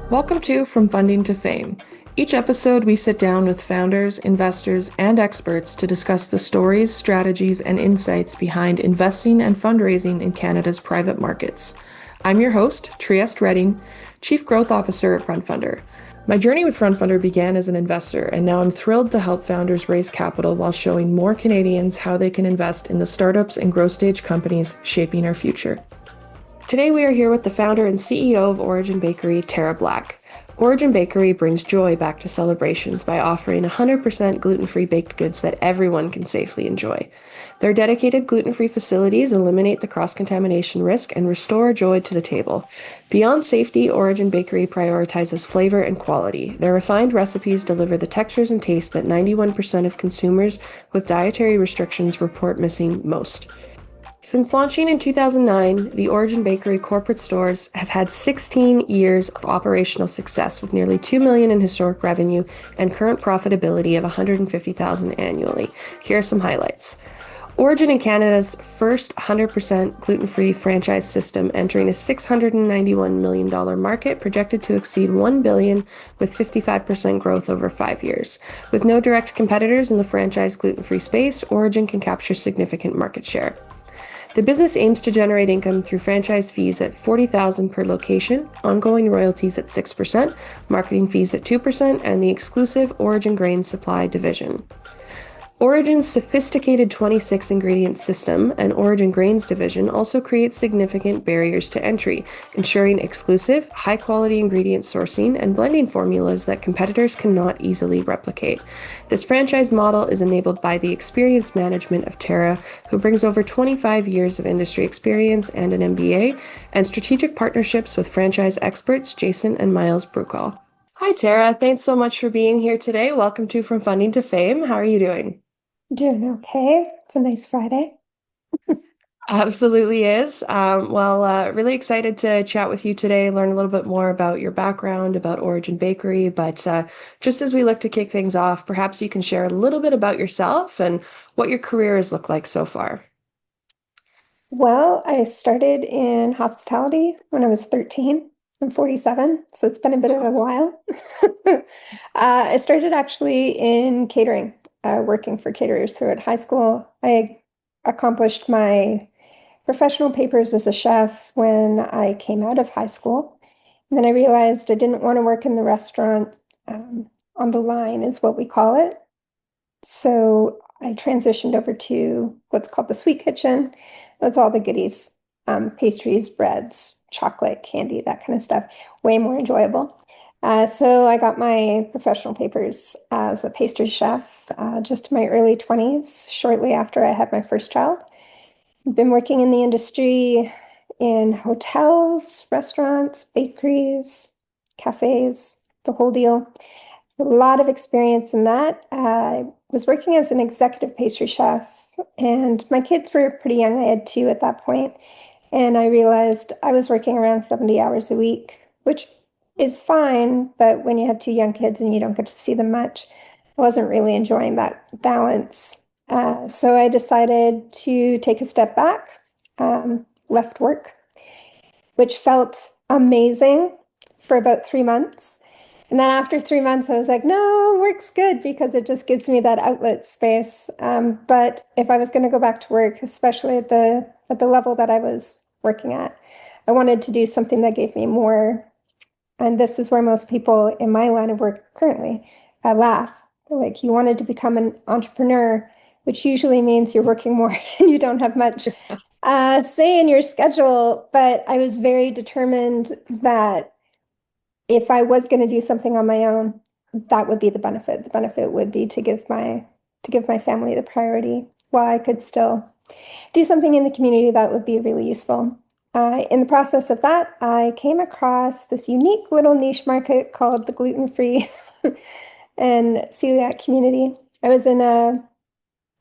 Welcome to From Funding to Fame. Each episode, we sit down with founders, investors, and experts to discuss the stories, strategies, and insights behind investing and fundraising in Canada's private markets. I'm your host, Trieste Redding, Chief Growth Officer at FrontFundr. My journey with FrontFundr began as an investor, and now I'm thrilled to help founders raise capital while showing more Canadians how they can invest in the startups and growth stage companies shaping our future. Today we are here with the founder and CEO of Origin Bakery, Tara Black. Origin Bakery brings joy back to celebrations by offering 100% gluten-free baked goods that everyone can safely enjoy. Their dedicated gluten-free facilities eliminate the cross-contamination risk and restore joy to the table. Beyond safety, Origin Bakery prioritizes flavor and quality. Their refined recipes deliver the textures and taste that 91% of consumers with dietary restrictions report missing most. Since launching in 2009, the Origin Bakery corporate stores have had 16 years of operational success with nearly $2 million in historic revenue and current profitability of $150,000 annually. Here are some highlights. Origin in Canada's first 100% gluten-free franchise system, entering a $691 million market projected to exceed $1 billion with 55% growth over 5 years. With no direct competitors in the franchise gluten-free space, Origin can capture significant market share. The business aims to generate income through franchise fees at $40,000 per location, ongoing royalties at 6%, marketing fees at 2%, and the exclusive Origin Grain Supply division. Origin's sophisticated 26-ingredient system and Origin Grains division also create significant barriers to entry, ensuring exclusive, high-quality ingredient sourcing and blending formulas that competitors cannot easily replicate. This franchise model is enabled by the experienced management of Tara, who brings over 25 years of industry experience and an MBA, and strategic partnerships with franchise experts Jason and Miles Brucall. Hi, Tara. Thanks so much for being here today. Welcome to From Funding to Fame. How are you doing? Doing okay. It's a nice Friday. Absolutely is. Really excited to chat with you today, learn a little bit more about your background, about Origin Bakery. But just as we look to kick things off, perhaps you can share a little bit about yourself and what your career has looked like so far. Well, I started in hospitality when I was 13. I'm 47, so it's been a bit of a while. I started actually in catering, working for caterers. So at high school, I accomplished my professional papers as a chef when I came out of high school. And then I realized I didn't want to work in the restaurant, on the line is what we call it. So I transitioned over to what's called the sweet kitchen. That's all the goodies, pastries, breads, chocolate, candy, that kind of stuff. Way more enjoyable. So I got my professional papers as a pastry chef just in my early 20s, shortly after I had my first child. I've been working in the industry in hotels, restaurants, bakeries, cafes, the whole deal. A lot of experience in that. I was working as an executive pastry chef, and my kids were pretty young. I had two at that point, and I realized I was working around 70 hours a week, which is fine, but when you have two young kids and you don't get to see them much, I wasn't really enjoying that balance. So I decided to take a step back, left work, which felt amazing for about 3 months. And then after 3 months, I was like, no, work's good because it just gives me that outlet space. But if I was going to go back to work, especially at the level that I was working at, I wanted to do something that gave me more. And this is where most people in my line of work currently laugh. Like, you wanted to become an entrepreneur, which usually means you're working more and you don't have much say in your schedule. But I was very determined that if I was going to do something on my own, that would be the benefit. The benefit would be to give my family the priority while I could still do something in the community that would be really useful. In the process of that, I came across this unique little niche market called the gluten-free and celiac community. I was in a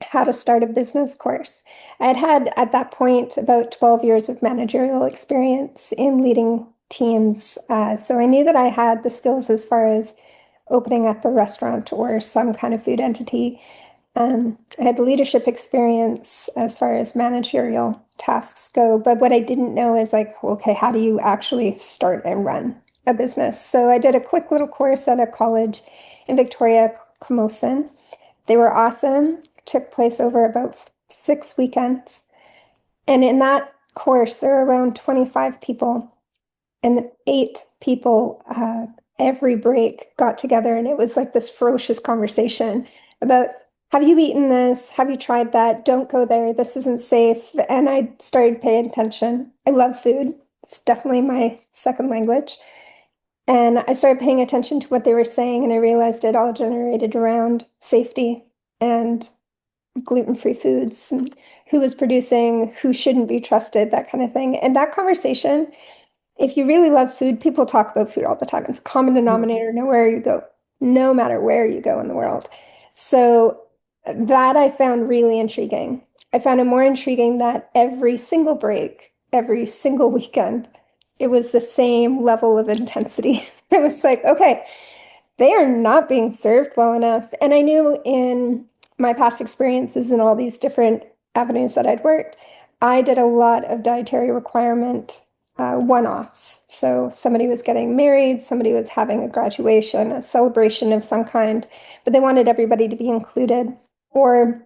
how to start a business course. I had at that point about 12 years of managerial experience in leading teams. So I knew that I had the skills as far as opening up a restaurant or some kind of food entity. I had leadership experience as far as managerial tasks go. But what I didn't know is like, okay, how do you actually start and run a business. So I did a quick little course at a college in Victoria, Camosun. They were awesome. Took place over about 6 weekends. And in that course, there were around 25 people, and 8 people every break got together, and it was like this ferocious conversation about, have you eaten this? Have you tried that? Don't go there. This isn't safe. And I started paying attention. I love food. It's definitely my second language. And I started paying attention to what they were saying, and I realized it all generated around safety and gluten-free foods and who was producing, who shouldn't be trusted, that kind of thing. And that conversation, if you really love food, people talk about food all the time. It's a common denominator nowhere you go, no matter where you go in the world. So that I found really intriguing. I found it more intriguing that every single break, every single weekend, it was the same level of intensity. It was like, okay, they are not being served well enough. And I knew in my past experiences in all these different avenues that I'd worked, I did a lot of dietary requirement one-offs. So somebody was getting married, somebody was having a graduation, a celebration of some kind, but they wanted everybody to be included. Or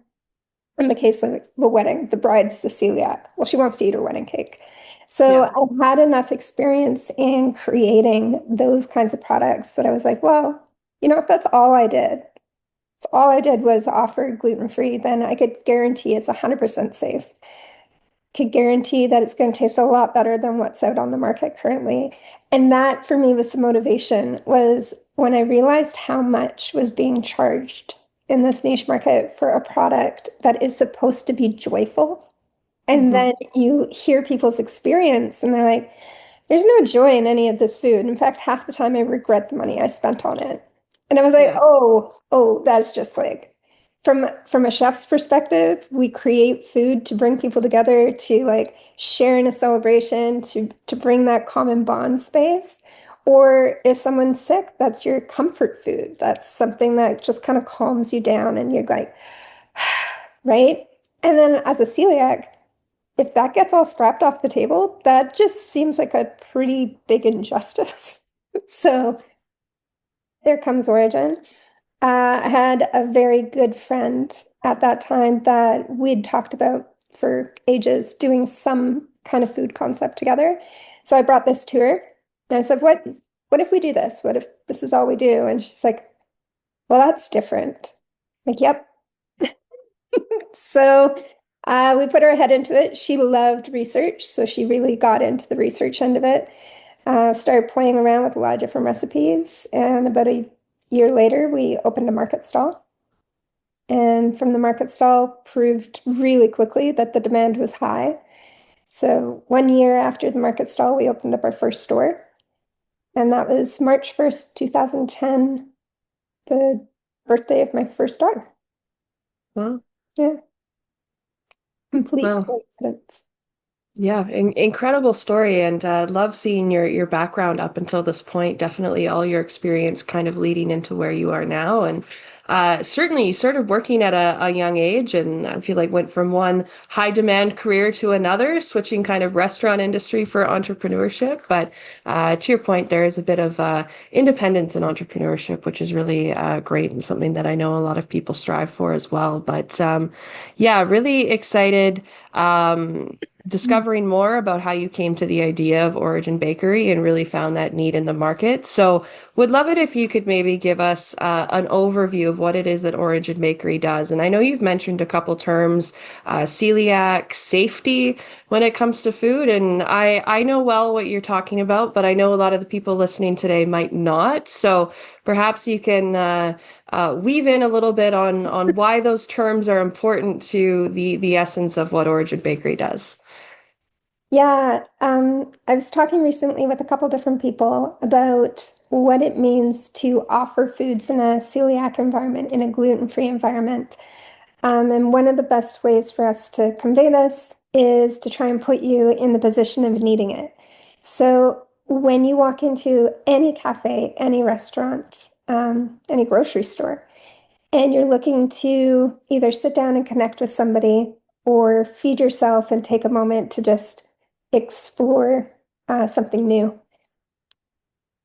in the case of the wedding, the bride's the celiac. Well, she wants to eat her wedding cake. So Yeah. I've had enough experience in creating those kinds of products that I was like, well, if that's all I did, so all I did was offer gluten-free, then I could guarantee it's 100% safe. Could guarantee that it's going to taste a lot better than what's out on the market currently. And that for me was the motivation, was when I realized how much was being charged in this niche market for a product that is supposed to be joyful. And Hmm. then you hear people's experience and they're like, there's no joy in any of this food. In fact, half the time I regret the money I spent on it. And I was like, Yeah. oh, that's just like from a chef's perspective, we create food to bring people together, to like share in a celebration, to bring that common bond space. Or if someone's sick, that's your comfort food. That's something that just kind of calms you down and you're like, right? And then as a celiac, if that gets all scrapped off the table, that just seems like a pretty big injustice. So there comes Origin. I had a very good friend at that time that we'd talked about for ages doing some kind of food concept together. So I brought this to her and I said, what if we do this? What if this is all we do? And she's like, well, that's different. I'm like, yep. So we put our head into it. She loved research, so she really got into the research end of it. Started playing around with a lot of different recipes, and about a year later, we opened a market stall. And from the market stall, proved really quickly that the demand was high. So 1 year after the market stall, we opened up our first store, and that was March 1st, 2010, the birthday of my first daughter. Well, Yeah, complete well, coincidence. yeah, incredible story, and love seeing your background up until this point. Definitely all your experience kind of leading into where you are now, and certainly you started working at a young age, and I feel like went from one high demand career to another, switching kind of restaurant industry for entrepreneurship. But to your point, there is a bit of independence in entrepreneurship, which is really great and something that I know a lot of people strive for as well. But yeah, really excited. Discovering more about how you came to the idea of Origin Bakery and really found that need in the market. So, would love it if you could maybe give us an overview of what it is that Origin Bakery does. And I know you've mentioned a couple terms, celiac, safety when it comes to food, and I know well what you're talking about, but I know a lot of the people listening today might not. So, perhaps you can weave in a little bit on why those terms are important to the essence of what Origin Bakery does. Yeah, I was talking recently with a couple different people about what it means to offer foods in a celiac environment, in a gluten-free environment. And one of the best ways for us to convey this is to try and put you in the position of needing it. So when you walk into any cafe, any restaurant, any grocery store, and you're looking to either sit down and connect with somebody or feed yourself and take a moment to just explore something new.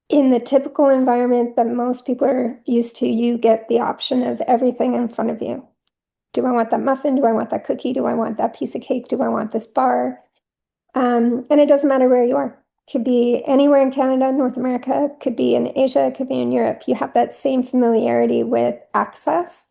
In the typical environment that most people are used to, you get the option of everything in front of you. Do I want that muffin? Do I want that cookie? Do I want that piece of cake? Do I want this bar? And it doesn't matter where you are. Could be anywhere in Canada, North America, could be in Asia, could be in Europe. You have that same familiarity with access.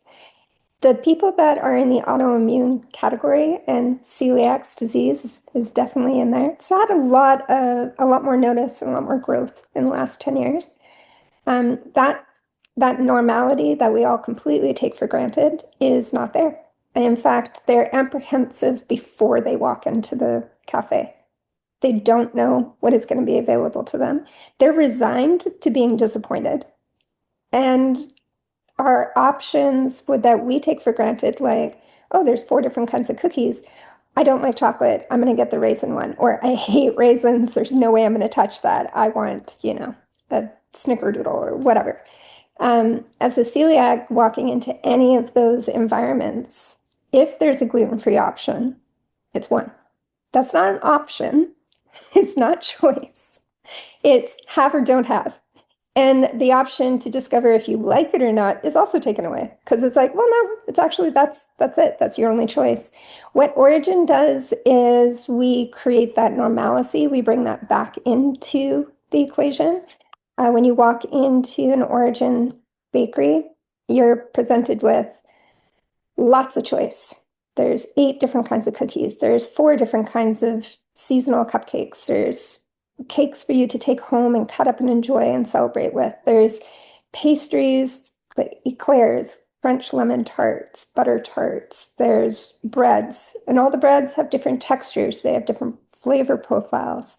The people that are in the autoimmune category and celiac disease is definitely in there. So I had a lot more notice and a lot more growth in the last 10 years. That normality that we all completely take for granted is not there. And in fact, they're apprehensive before they walk into the cafe. They don't know what is going to be available to them. They're resigned to being disappointed. And our options that we take for granted, like, oh, there's 4 different kinds of cookies. I don't like chocolate. I'm going to get the raisin one. Or I hate raisins. There's no way I'm going to touch that. I want, a snickerdoodle or whatever. As a celiac, walking into any of those environments, if there's a gluten-free option, it's one. That's not an option. It's not choice. It's have or don't have. And the option to discover if you like it or not is also taken away because it's like, well, no, it's actually that's it. That's your only choice. What Origin does is we create that normalcy. We bring that back into the equation. When you walk into an Origin bakery, you're presented with lots of choice. There's 8 different kinds of cookies. There's 4 different kinds of seasonal cupcakes. There's cakes for you to take home and cut up and enjoy and celebrate with. There's pastries, like eclairs, French lemon tarts, butter tarts. There's breads, and all the breads have different textures. They have different flavor profiles.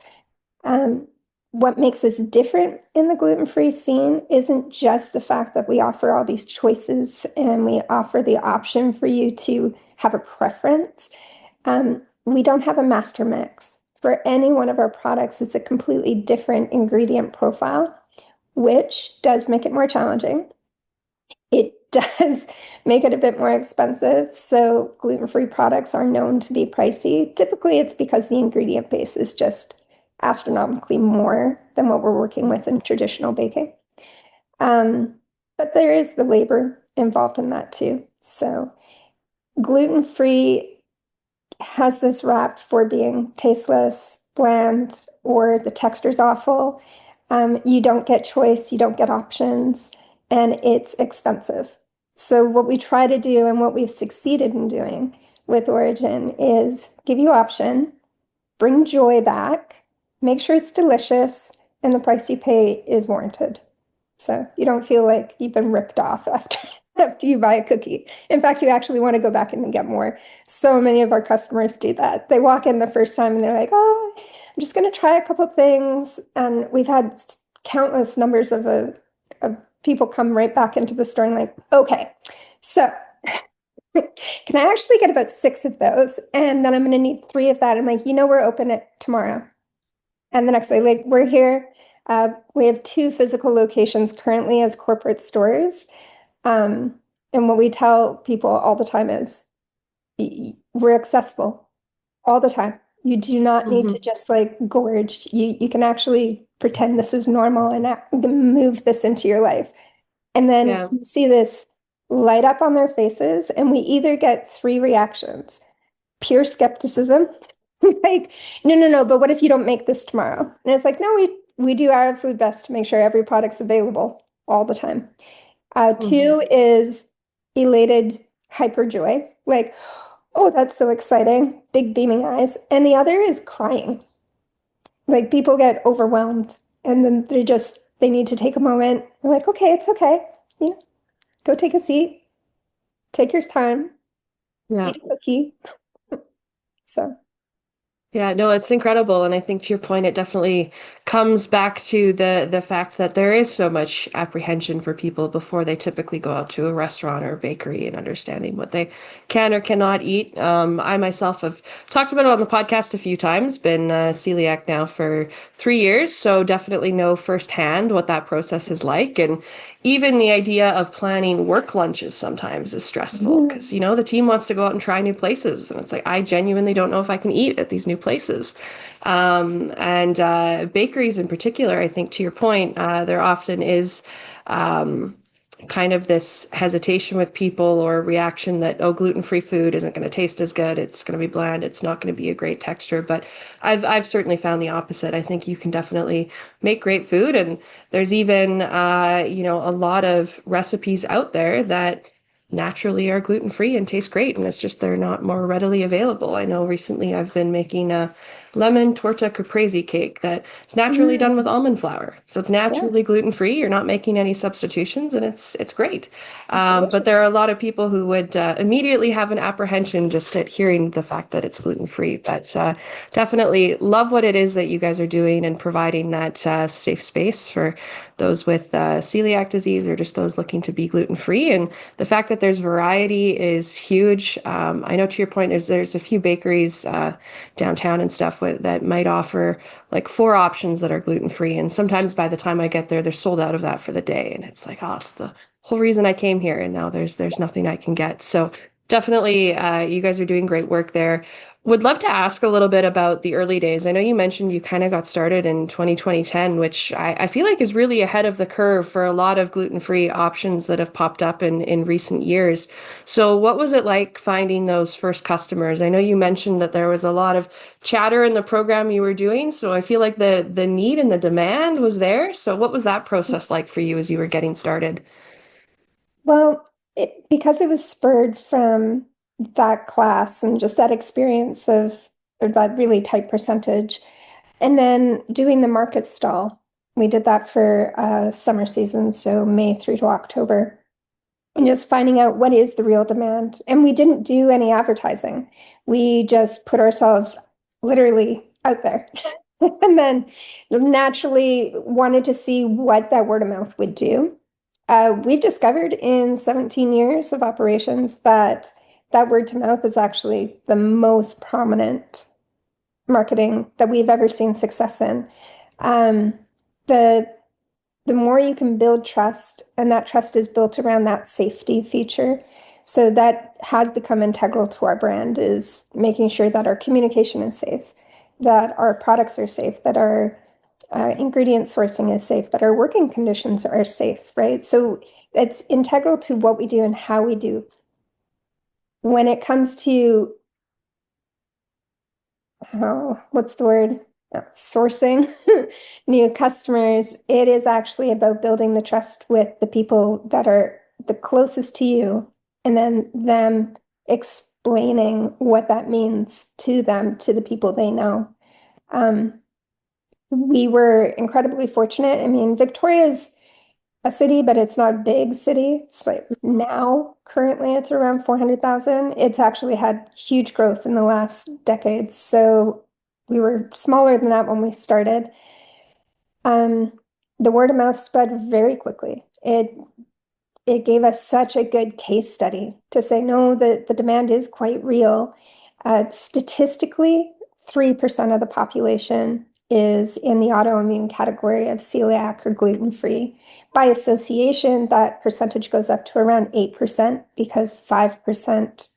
What makes us different in the gluten-free scene isn't just the fact that we offer all these choices and we offer the option for you to have a preference. We don't have a master mix. For any one of our products, it's a completely different ingredient profile, which does make it more challenging. It does make it a bit more expensive. So gluten-free products are known to be pricey. Typically, it's because the ingredient base is just astronomically more than what we're working with in traditional baking. But there is the labor involved in that too. So gluten-free has this rap for being tasteless, bland, or the texture's awful. You don't get choice, you don't get options, and it's expensive. So what we try to do and what we've succeeded in doing with Origin is give you option, bring joy back, make sure it's delicious, and the price you pay is warranted. So you don't feel like you've been ripped off after you buy a cookie. In fact, you actually want to go back in and get more. So many of our customers do that. They walk in the first time and they're like, oh, I'm just going to try a couple things. And we've had countless numbers of people come right back into the store and like, okay, so can I actually get about 6 of those? And then I'm going to need 3 of that. I'm like, we're open it tomorrow. And the next day, like, we're here. We have 2 physical locations currently as corporate stores. And what we tell people all the time is we're accessible all the time. You do not need to just like gorge. You can actually pretend this is normal and move this into your life. And then you see this light up on their faces, and we either get 3 reactions: pure skepticism, like, no, but what if you don't make this tomorrow? And it's like, no, we do our absolute best to make sure every product's available all the time. 2 is elated hyper joy, like, oh, that's so exciting, big beaming eyes. And the other is crying. Like people get overwhelmed and then they need to take a moment. They're like, okay, it's okay. Go take a seat, take your time, eat a cookie. So. Yeah, no, it's incredible. And I think to your point, it definitely comes back to the fact that there is so much apprehension for people before they typically go out to a restaurant or a bakery and understanding what they can or cannot eat. I myself have talked about it on the podcast a few times, been celiac now for 3 years, so definitely know firsthand what that process is like. And even the idea of planning work lunches sometimes is stressful because, the team wants to go out and try new places. And it's like, I genuinely don't know if I can eat at these new places places. And bakeries in particular, I think to your point, there often is kind of this hesitation with people or reaction that, oh, gluten-free food isn't going to taste as good. It's going to be bland. It's not going to be a great texture. But I've certainly found the opposite. I think you can definitely make great food, and there's even a lot of recipes out there that naturally are gluten-free and taste great, and it's just they're not more readily available. I know recently I've been making a lemon torta caprese cake that is naturally done with Mm, almond flour. So it's yeah, naturally gluten-free. You're not making any substitutions, and it's great. But delicious. there are a lot of people who would immediately have an apprehension just at hearing the fact that it's gluten-free. But definitely love what it is that you guys are doing and providing that safe space for those with celiac disease or just those looking to be gluten-free. And the fact that there's variety is huge. I know to your point, there's a few bakeries downtown and stuff that might offer like four options that are gluten-free. And sometimes by the time I get there, they're sold out of that for the day. And it's like, oh, it's the whole reason I came here. And now there's nothing I can get. So definitely, you guys are doing great work there. Would love to ask a little bit about the early days. I know you mentioned you kind of got started in 2010, which I feel like is really ahead of the curve for a lot of gluten-free options that have popped up in recent years. So what was it like finding those first customers? I know you mentioned that there was a lot of chatter in the program you were doing, so I feel like the need and the demand was there. So what was that process like for you as you were getting started? Well, because it was spurred from that class and just that experience of that really tight percentage, and then doing the market stall. We did that for summer season, so May through to October, and just finding out what is the real demand. And we didn't do any advertising. We just put ourselves literally out there. And then naturally wanted to see what that word of mouth would do. We've discovered in 17 years of operations that that word to mouth is actually the most prominent marketing that we've ever seen success in. Um, the the more you can build trust, and that trust is built around that safety feature. So that has become integral to our brand, is making sure that our communication is safe, that our products are safe, that our ingredient sourcing is safe, that our working conditions are safe, right? So it's integral to what we do and how we do. When it comes to, oh, what's the word? Sourcing new customers, it is actually about building the trust with the people that are the closest to you, and then them explaining what that means to them, to the people they know. Um, we were incredibly fortunate. I mean, Victoria's a city, but it's not a big city. It's like now, currently, it's around 400,000. It's actually had huge growth in the last decade. So we were smaller than that when we started. Um, the word of mouth spread very quickly. It gave us such a good case study to say, no, the demand is quite real. Statistically, 3% of the population is in the autoimmune category of celiac or gluten-free. By association, that percentage goes up to around 8% because 5%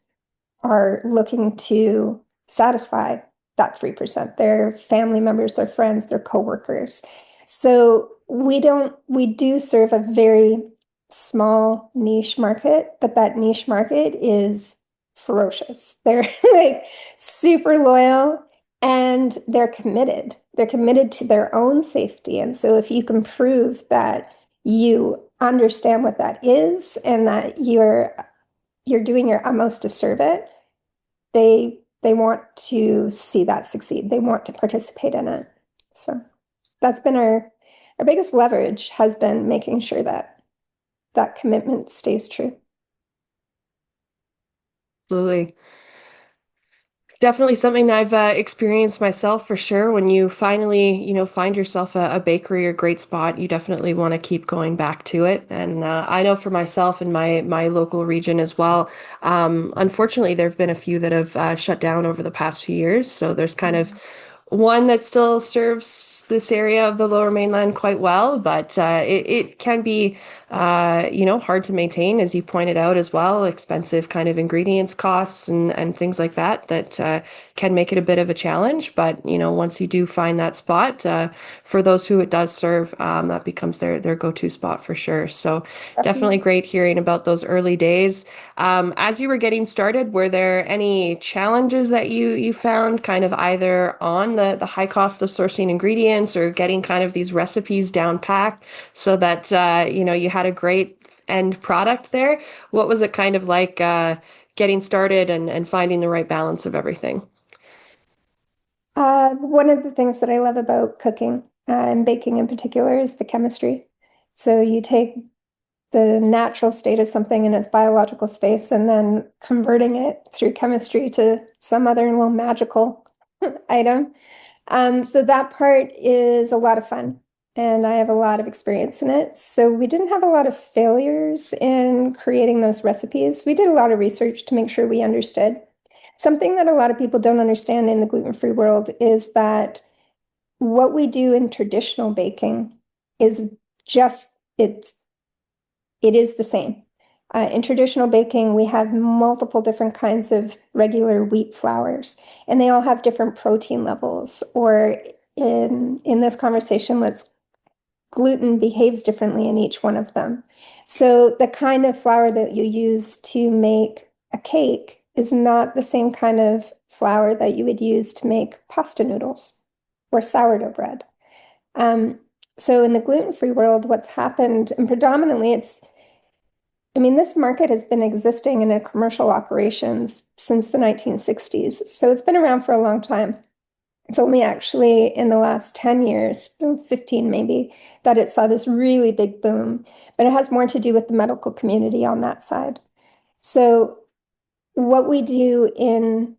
are looking to satisfy that 3%, their family members, their friends, their coworkers. So we do serve a very small niche market, but that niche market is ferocious. They're like super loyal, and they're committed. They're committed to their own safety. And so if you can prove that you understand what that is and that you're doing your utmost to serve it, they want to see that succeed. They want to participate in it. So that's been our biggest leverage, has been making sure that that commitment stays true. Absolutely. Definitely something I've experienced myself for sure. When you finally, find yourself a bakery or great spot, you definitely want to keep going back to it. And I know for myself in my local region as well. Unfortunately, there have been a few that have shut down over the past few years. So there's kind of one that still serves this area of the Lower Mainland quite well, but it can be, hard to maintain, as you pointed out as well. Expensive kind of ingredients costs and things like that can make it a bit of a challenge. But once you do find that spot, for those who it does serve, that becomes their go-to spot for sure. So definitely Definitely. great hearing about those early days. As you were getting started, were there any challenges that you found kind of either on the high cost of sourcing ingredients or getting kind of these recipes down packed so that you had a great end product there? What was it kind of like getting started and finding the right balance of everything? One of the things that I love about cooking and baking in particular is the chemistry. So you take the natural state of something in its biological space and then converting it through chemistry to some other little magical item. So that part is a lot of fun, and I have a lot of experience in it. So we didn't have a lot of failures in creating those recipes. We did a lot of research to make sure we understood. Something that a lot of people don't understand in the gluten-free world is that what we do in traditional baking is just it is the same. In traditional baking, we have multiple different kinds of regular wheat flours, and they all have different protein levels. Or in this conversation, let's gluten behaves differently in each one of them. So the kind of flour that you use to make a cake is not the same kind of flour that you would use to make pasta noodles or sourdough bread. Um, so in the gluten-free world, what's happened, and predominantly this market has been existing in a commercial operations since the 1960s. So it's been around for a long time. It's only actually in the last 10 years, 15 maybe, that it saw this really big boom. But it has more to do with the medical community on that side. So what we do in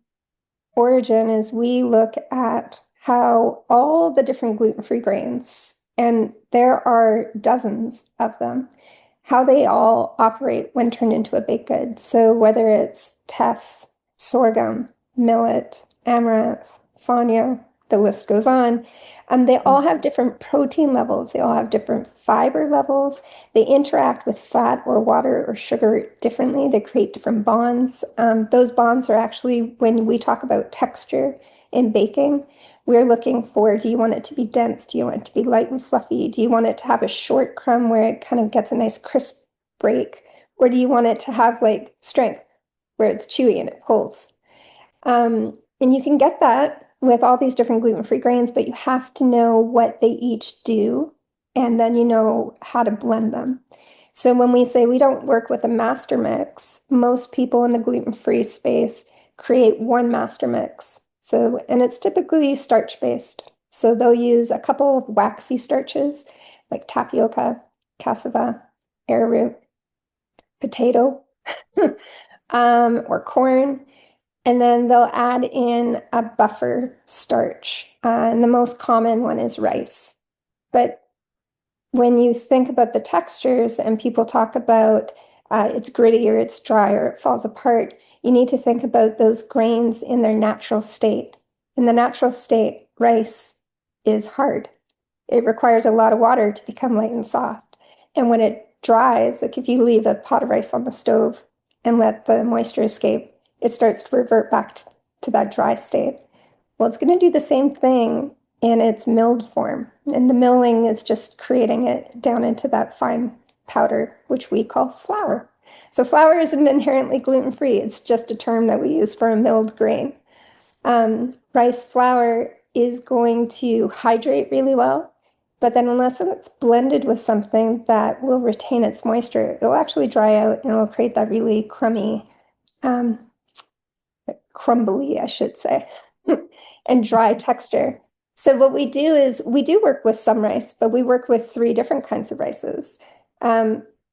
Origin is we look at how all the different gluten-free grains, and there are dozens of them, how they all operate when turned into a baked good. So whether it's teff, sorghum, millet, amaranth, fonio, the list goes on. They all have different protein levels. They all have different fiber levels. They interact with fat or water or sugar differently. They create different bonds. Those bonds are actually, when we talk about texture in baking, we're looking for, do you want it to be dense? Do you want it to be light and fluffy? Do you want it to have a short crumb where it kind of gets a nice crisp break? Or do you want it to have like strength where it's chewy and it pulls? And you can get that with all these different gluten-free grains, but you have to know what they each do, and then you know how to blend them. So when we say we don't work with a master mix, most people in the gluten-free space create one master mix. So, and it's typically starch-based. So they'll use a couple of waxy starches like tapioca, cassava, arrowroot, potato, or corn. And then they'll add in a buffer starch. And the most common one is rice. But when you think about the textures and people talk about it's gritty or it's dry or it falls apart, you need to think about those grains in their natural state. In the natural state, rice is hard. It requires a lot of water to become light and soft. And when it dries, like if you leave a pot of rice on the stove and let the moisture escape, it starts to revert back to that dry state. Well, it's going to do the same thing in its milled form. And the milling is just creating it down into that fine powder, which we call flour. So flour isn't inherently gluten-free. It's just a term that we use for a milled grain. Rice flour is going to hydrate really well, but then unless it's blended with something that will retain its moisture, it'll actually dry out and it'll create that really crummy, um, crumbly, I should say, and dry texture. So what we do is we do work with some rice, but we work with three different kinds of rices.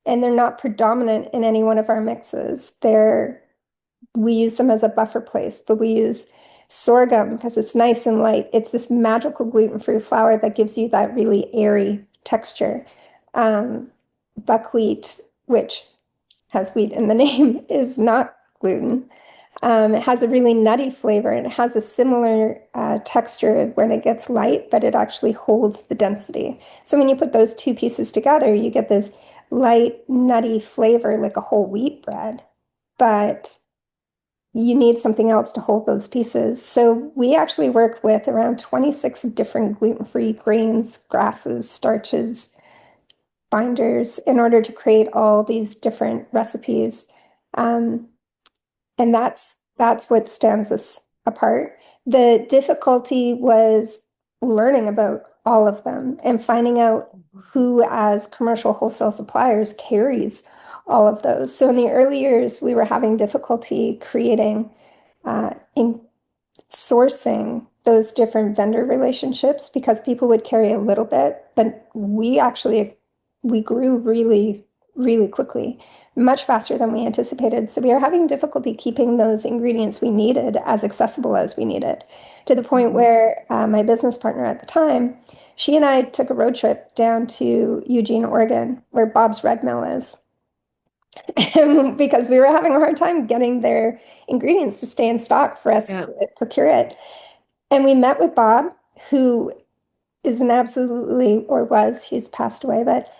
And they're not predominant in any one of our mixes. We use them as a buffer place, but we use sorghum because it's nice and light. It's this magical gluten-free flour that gives you that really airy texture. Buckwheat, which has wheat in the name, is not gluten. It has a really nutty flavor and it has a similar texture when it gets light, but it actually holds the density. So when you put those two pieces together, you get this light, nutty flavor like a whole wheat bread, but you need something else to hold those pieces. So we actually work with around 26 different gluten-free grains, grasses, starches, binders in order to create all these different recipes. Um, and that's what stands us apart. The difficulty was learning about all of them and finding out who, as commercial wholesale suppliers, carries all of those. So in the early years, we were having difficulty creating in sourcing those different vendor relationships because people would carry a little bit, but we grew really, really quickly, much faster than we anticipated. So we are having difficulty keeping those ingredients we needed as accessible as we needed, to the point where my business partner at the time, she and I took a road trip down to Eugene, Oregon, where Bob's Red Mill is. Because we were having a hard time getting their ingredients to stay in stock for us Yeah. to procure it. And we met with Bob, who is an absolutely, or was, he's passed away, but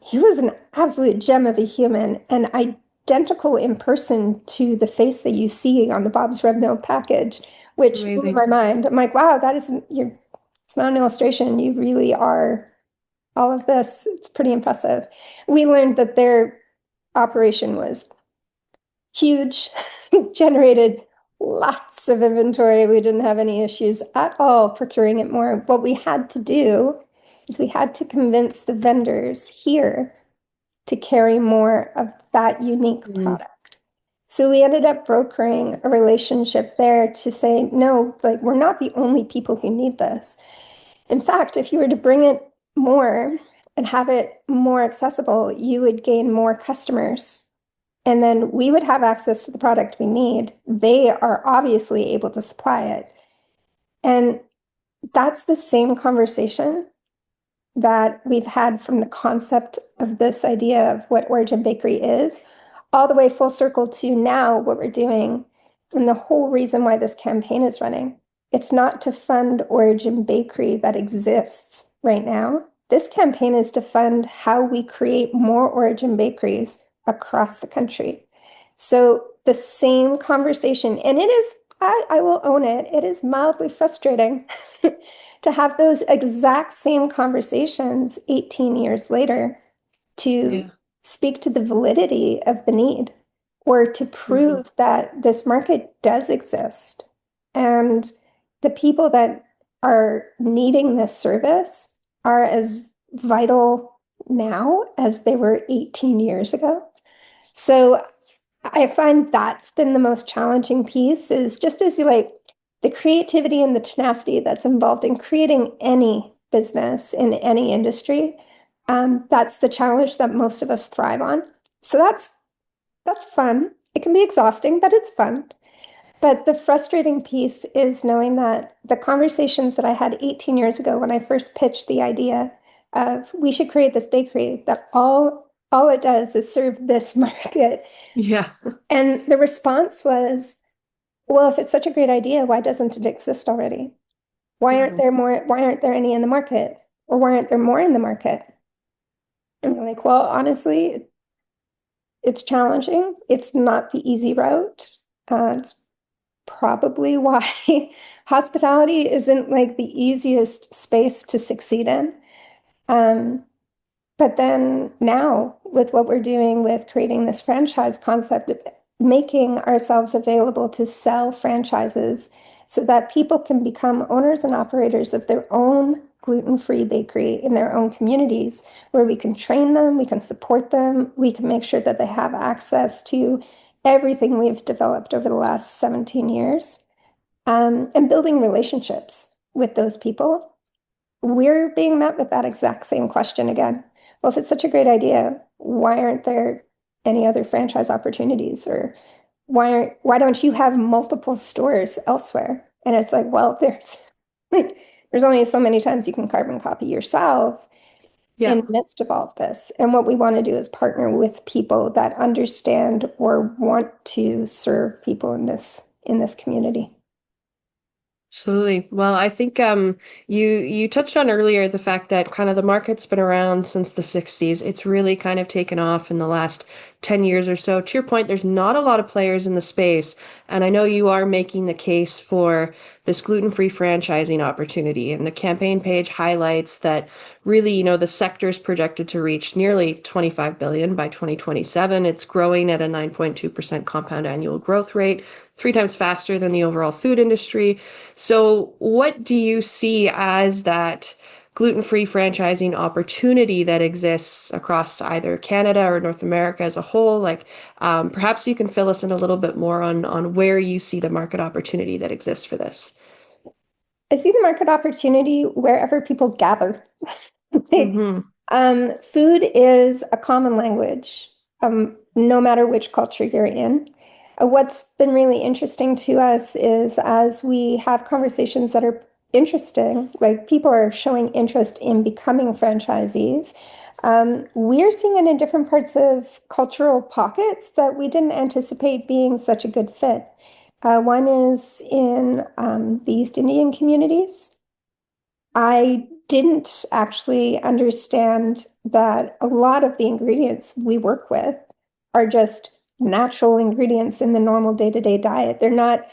he was an absolute gem of a human and identical in person to the face that you see on the Bob's Red Mill package, which blew Amazing. my mind. I'm like, wow, that isn't, it's not an illustration. You really are all of this. It's pretty impressive. We learned that their operation was huge, generated lots of inventory. We didn't have any issues at all procuring it more. What we had to do is we had to convince the vendors here to carry more of that unique Mm. product. So we ended up brokering a relationship there to say, no, like we're not the only people who need this. In fact, if you were to bring it more and have it more accessible, you would gain more customers and then we would have access to the product we need. They are obviously able to supply it. And that's the same conversation that we've had from the concept of this idea of what Origin Bakery is, all the way full circle to now what we're doing. And the whole reason why this campaign is running, it's not to fund Origin Bakery that exists right now. This campaign is to fund how we create more Origin bakeries across the country. So the same conversation, and it is, I will own it, it is mildly frustrating to have those exact same conversations 18 years later to Yeah. speak to the validity of the need or to Mhm. prove that this market does exist. And the people that are needing this service are as vital now as they were 18 years ago. So I find that's been the most challenging piece is just as you like the creativity and the tenacity that's involved in creating any business in any industry. That's the challenge that most of us thrive on. So that's fun. It can be exhausting, but it's fun. But the frustrating piece is knowing that the conversations that I had 18 years ago when I first pitched the idea of we should create this bakery that all it does is serve this market. Yeah. And the response was, well, if it's such a great idea, why doesn't it exist already? Mhm. Why aren't there any in the market? Or why aren't there more in the market? And we're like, well, honestly, it's challenging. It's not the easy route. It's probably why hospitality isn't like the easiest space to succeed in. Um, But then now, with what we're doing with creating this franchise concept, making ourselves available to sell franchises so that people can become owners and operators of their own gluten-free bakery in their own communities, where we can train them, we can support them, we can make sure that they have access to everything we've developed over the last 17 years, and building relationships with those people. We're being met with that exact same question again. Well, if it's such a great idea, why aren't there any other franchise opportunities? Or why don't you have multiple stores elsewhere? And it's like, well, there's there's only so many times you can carbon copy yourself. in Yeah. the midst of all of this. And what we want to do is partner with people that understand or want to serve people in this community. Absolutely. Well, I think you touched on earlier the fact that kind of the market's been around since the 60s. It's really kind of taken off in the last 10 years or so. To your point, there's not a lot of players in the space, and I know you are making the case for this gluten-free franchising opportunity, and the campaign page highlights that really, the sector is projected to reach nearly 25 billion by 2027. It's growing at a 9.2% compound annual growth rate, 3 times faster than the overall food industry. So, what do you see as that gluten-free franchising opportunity that exists across either Canada or North America as a whole? Like, perhaps you can fill us in a little bit more on where you see the market opportunity that exists for this. I see the market opportunity wherever people gather. Like, Mm-hmm. food is a common language, no matter which culture you're in. What's been really interesting to us is as we have conversations that are interesting, like people are showing interest in becoming franchisees, we're seeing it in different parts of cultural pockets that we didn't anticipate being such a good fit. One is in the East Indian communities. I didn't actually understand that a lot of the ingredients we work with are just natural ingredients in the normal day-to-day diet. They're not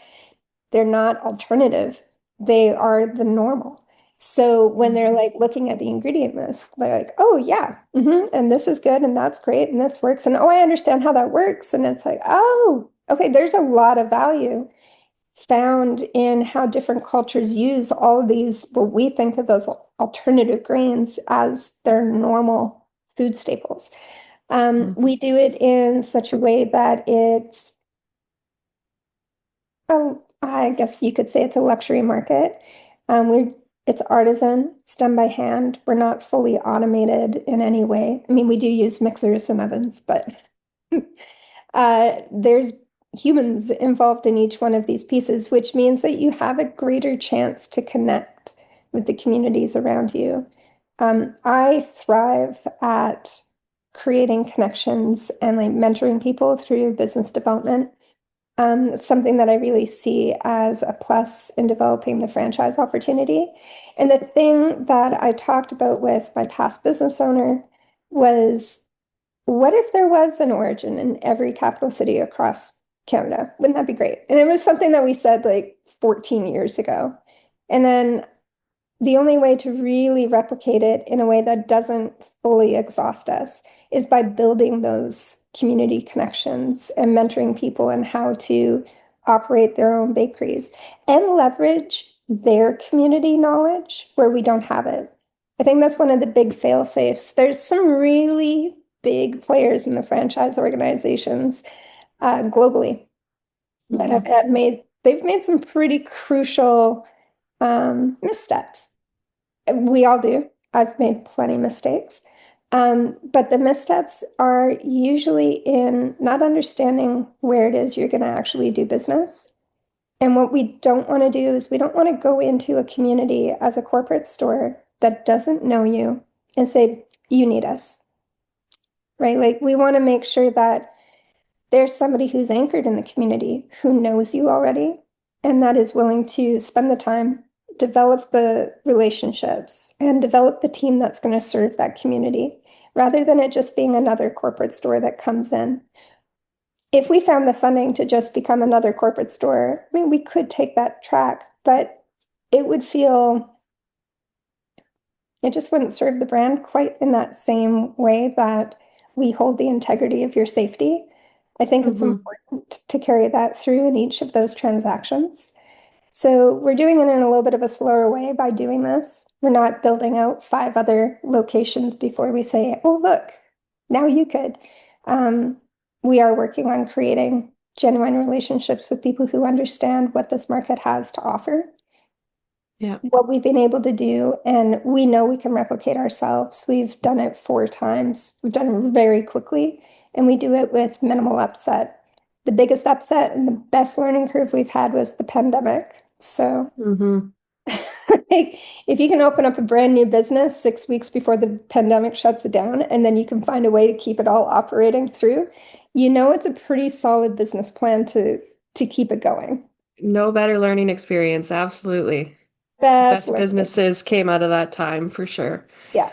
alternative. They are the normal. So when they're like looking at the ingredient list, they're like, oh yeah, and this is good and that's great and this works. And oh, I understand how that works. And it's like, oh, okay, there's a lot of value found in how different cultures use all of these, what we think of as alternative grains, as their normal food staples. We do it in such a way that I guess you could say it's a luxury market. It's artisan, it's done by hand. We're not fully automated in any way. I mean, we do use mixers and ovens, but there's humans involved in each one of these pieces, which means that you have a greater chance to connect with the communities around you. I thrive at creating connections and like mentoring people through business development. It's something that I really see as a plus in developing the franchise opportunity. And the thing that I talked about with my past business owner was, what if there was an origin in every capital city across Canada? Wouldn't that be great? And it was something that we said like 14 years ago. And then the only way to really replicate it in a way that doesn't fully exhaust us is by building those community connections and mentoring people in how to operate their own bakeries and leverage their community knowledge where we don't have it. I think that's one of the big fail safes. There's some really big players in the franchise organizations globally that Mm-hmm. they've made some pretty crucial missteps. We all do. I've made plenty of mistakes. But the missteps are usually in not understanding where it is you're going to actually do business. And what we don't want to do is we don't want to go into a community as a corporate store that doesn't know you and say, you need us, right? Like we want to make sure that there's somebody who's anchored in the community who knows you already and that is willing to spend the time, develop the relationships, and develop the team that's going to serve that community rather than it just being another corporate store that comes in. If we found the funding to just become another corporate store, I mean, we could take that track, but it would feel, it just wouldn't serve the brand quite in that same way that we hold the integrity of your safety. I think it's Mm-hmm. important to carry that through in each of those transactions. So we're doing it in a little bit of a slower way by doing this. We're not building out 5 other locations before we say, oh, look, now you could. Um, we are working on creating genuine relationships with people who understand what this market has to offer, Yeah. what we've been able to do, and we know we can replicate ourselves. We've done it 4 times. We've done it very quickly, and we do it with minimal upset. The biggest upset and the best learning curve we've had was the pandemic. So Mm-hmm. Like, if you can open up a brand new business 6 weeks before the pandemic shuts it down, and then you can find a way to keep it all operating through, it's a pretty solid business plan to keep it going. No better learning experience, absolutely. Best Best learning. businesses came out of that time for sure. Yeah.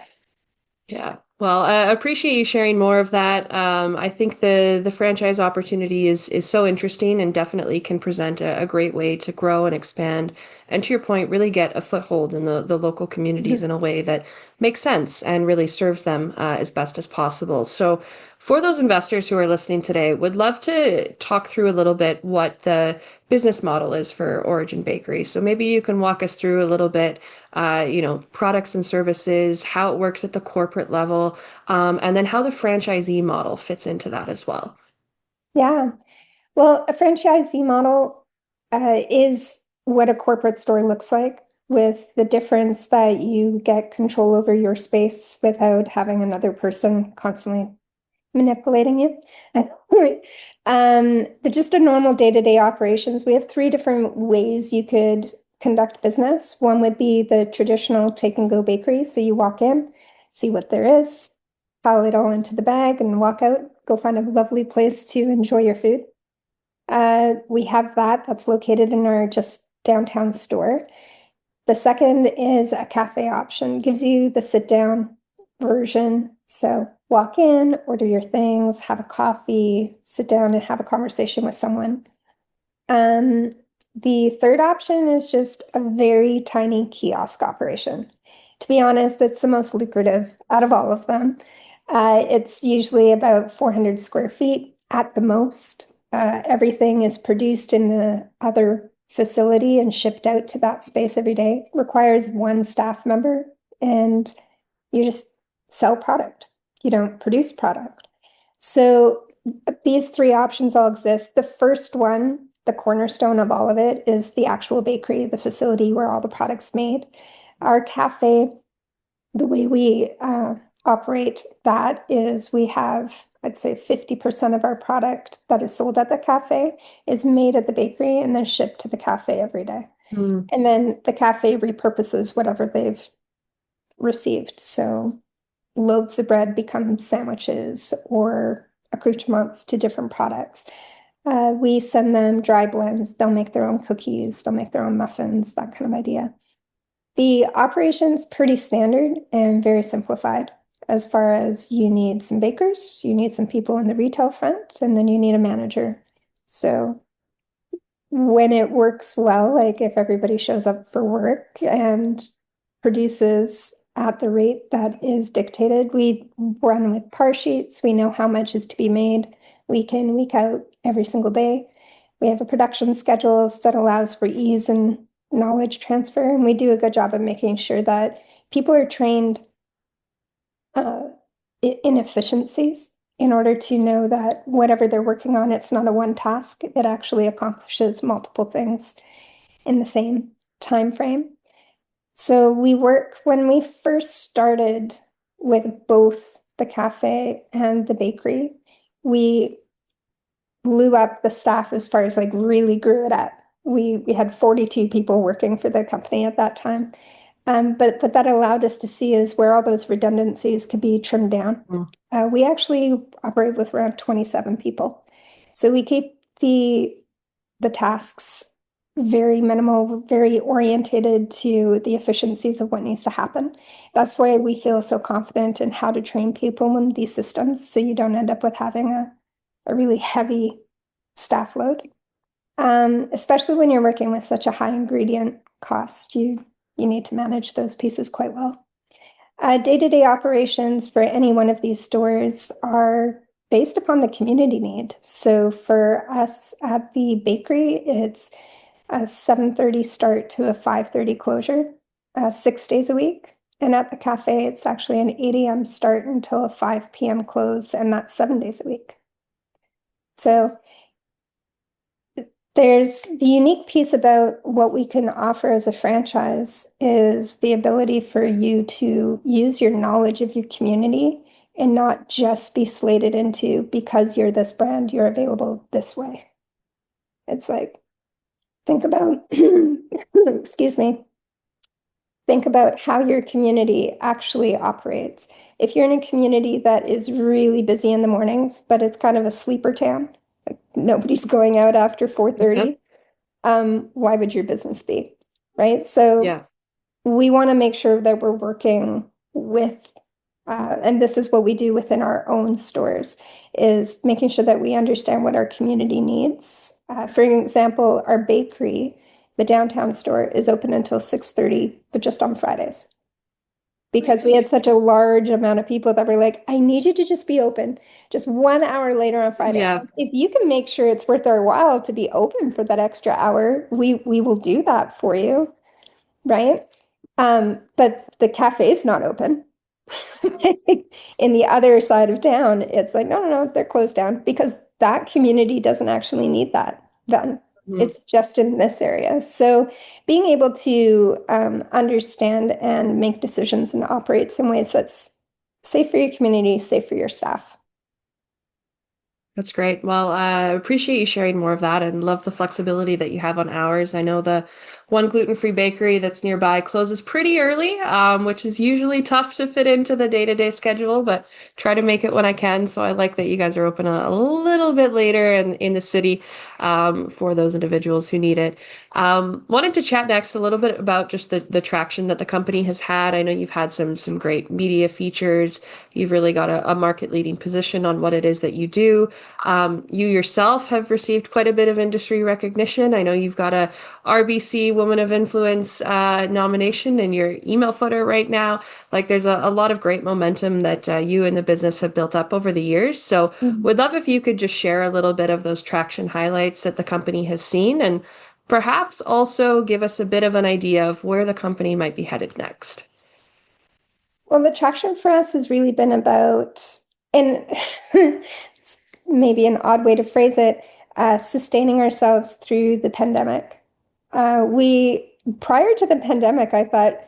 Yeah. Well, I appreciate you sharing more of that. I think the franchise opportunity is so interesting and definitely can present a great way to grow and expand. And to your point, really get a foothold in the local communities Mhm. in a way that makes sense and really serves them as best as possible. So, for those investors who are listening today, would love to talk through a little bit what the business model is for Origin Bakery. So maybe you can walk us through a little bit products and services, how it works at the corporate level, and then how the franchisee model fits into that as well. Yeah. Well, a franchisee model is what a corporate store looks like, with the difference that you get control over your space without having another person constantly manipulating you. Just a normal day-to-day operations. We have three different ways you could conduct business. One would be the traditional take and go bakery. So you walk in, see what there is, pile it all into the bag, and walk out. Go find a lovely place to enjoy your food. We have that's located in our just downtown store. The second is a cafe option, gives you the sit down version. So walk in, order your things, have a coffee, sit down and have a conversation with someone. Um, the third option is just a very tiny kiosk operation. To be honest, that's the most lucrative out of all of them. It's usually about 400 square feet at the most. Everything is produced in the other facility and shipped out to that space every day. It requires one staff member, and you just sell product. You don't produce product. So these three options all exist. The first one, the cornerstone of all of it, is the actual bakery, the facility where all the products made. Our cafe, the way we operate that is we have, I'd say 50% of our product that is sold at the cafe is made at the bakery and then shipped to the cafe every day. Mm, And then the cafe repurposes whatever they've received. So loaves of bread become sandwiches or accoutrements to different products. We send them dry blends. They'll make their own cookies, they'll make their own muffins, that kind of idea. The operation's pretty standard and very simplified. As far as you need some bakers, you need some people in the retail front, and then you need a manager. So when it works well, like if everybody shows up for work and produces at the rate that is dictated, we run with par sheets. We know how much is to be made week in, week out, every single day. We have a production schedules that allows for ease and knowledge transfer, and we do a good job of making sure that people are trained uh, in efficiencies in order to know that whatever they're working on, it's not a one task. It actually accomplishes multiple things in the same time frame. So when we first started with both the cafe and the bakery, we blew up the staff as far as like really grew it up. We had 42 people working for the company at that time. But what that allowed us to see is where all those redundancies could be trimmed down. mm, We actually operate with around 27 people. So we keep the tasks very minimal, very orientated to the efficiencies of what needs to happen. That's why we feel so confident in how to train people in these systems, so you don't end up with having a really heavy staff load. Especially when you're working with such a high ingredient cost, you need to manage those pieces quite well. Day-to-day operations for any one of these stores are based upon the community need. So for us at the bakery, it's a 7:30 start to a 5:30 closure, 6 days a week. And at the cafe, it's actually an 8 a.m. start until a 5 p.m. close, and that's 7 days a week. So there's the unique piece about what we can offer as a franchise is the ability for you to use your knowledge of your community and not just be slated into because you're this brand, you're available this way. It's like, think about, excuse me, think about how your community actually operates. If you're in a community that is really busy in the mornings, but it's kind of a sleeper town, like nobody's going out after Yep. 4:30, why would your business be? Right? So Yeah. we want to make sure that we're working with, and this is what we do within our own stores, is making sure that we understand what our community needs. For example, our bakery, the downtown store, is open until 6:30, but just on Fridays. Because we had Nice. such a large amount of people that were like, I need you to just be open just 1 hour later on Friday. Yeah. If you can make sure it's worth our while to be open for that extra hour, we will do that for you, right? But the cafe is not open. In the other side of town, it's like, no, no, no, they're closed down because that community doesn't actually need that then. Mhm. It's just in this area. So being able to understand and make decisions and operate in ways that's safe for your community, safe for your staff. That's great. Well, I appreciate you sharing more of that and love the flexibility that you have on hours. I know the one gluten-free bakery that's nearby closes pretty early, which is usually tough to fit into the day-to-day schedule, but try to make it when I can. So I like that you guys are open a little bit later in the city for those individuals who need it. Wanted to chat next a little bit about just the traction that the company has had. I know you've had some great media features. You've really got a market leading position on what it is that you do. You yourself have received quite a bit of industry recognition. I know you've got a RBC Woman of Influence nomination in your email footer right now. Like there's a lot of great momentum that you and the business have built up over the years. So would love if you could just share a little bit of those traction highlights that the company has seen and perhaps also give us a bit of an idea of where the company might be headed next. Well, the traction for us has really been about, and it's maybe an odd way to phrase it, sustaining ourselves through the pandemic. Prior to the pandemic, I thought,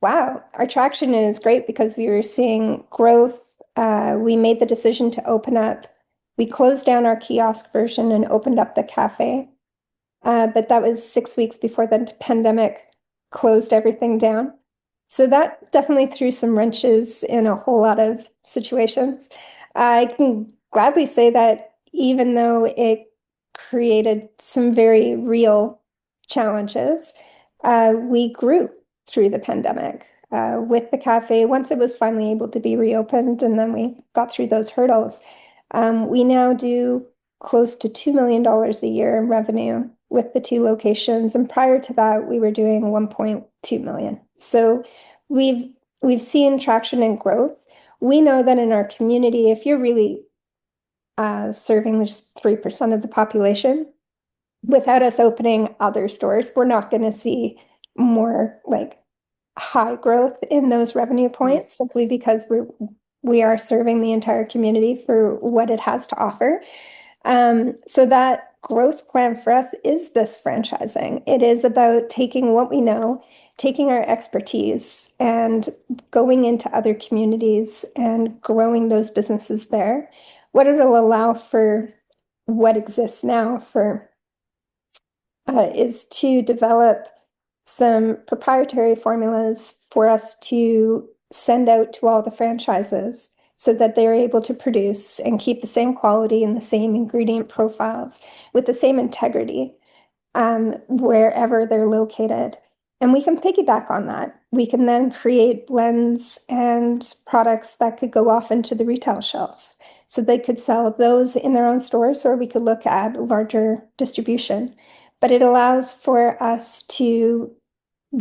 wow, our traction is great because we were seeing growth. We made the decision to open up. We closed down our kiosk version and opened up the cafe. But that was 6 weeks before the pandemic closed everything down. So that definitely threw some wrenches in a whole lot of situations. I can gladly say that even though it created some very real challenges, we grew through the pandemic with the cafe once it was finally able to be reopened, and then we got through those hurdles. We now do close to $2 million a year in revenue with the two locations. And prior to that, we were doing 1.2 million. So we've we've seen traction and growth. We know that in our community, if you're really serving just 3% of the population, without us opening other stores, we're not going to see more like high growth in those revenue Mm. points simply because we are serving the entire community for what it has to offer. So that growth plan for us is this franchising. It is about taking what we know, taking our expertise, and going into other communities and growing those businesses there. What it'll allow for what exists now for is to develop some proprietary formulas for us to send out to all the franchises so that they're able to produce and keep the same quality and the same ingredient profiles with the same integrity wherever they're located. And we can piggyback on that. We can then create blends and products that could go off into the retail shelves. So they could sell those in their own stores, or we could look at larger distribution. But it allows for us to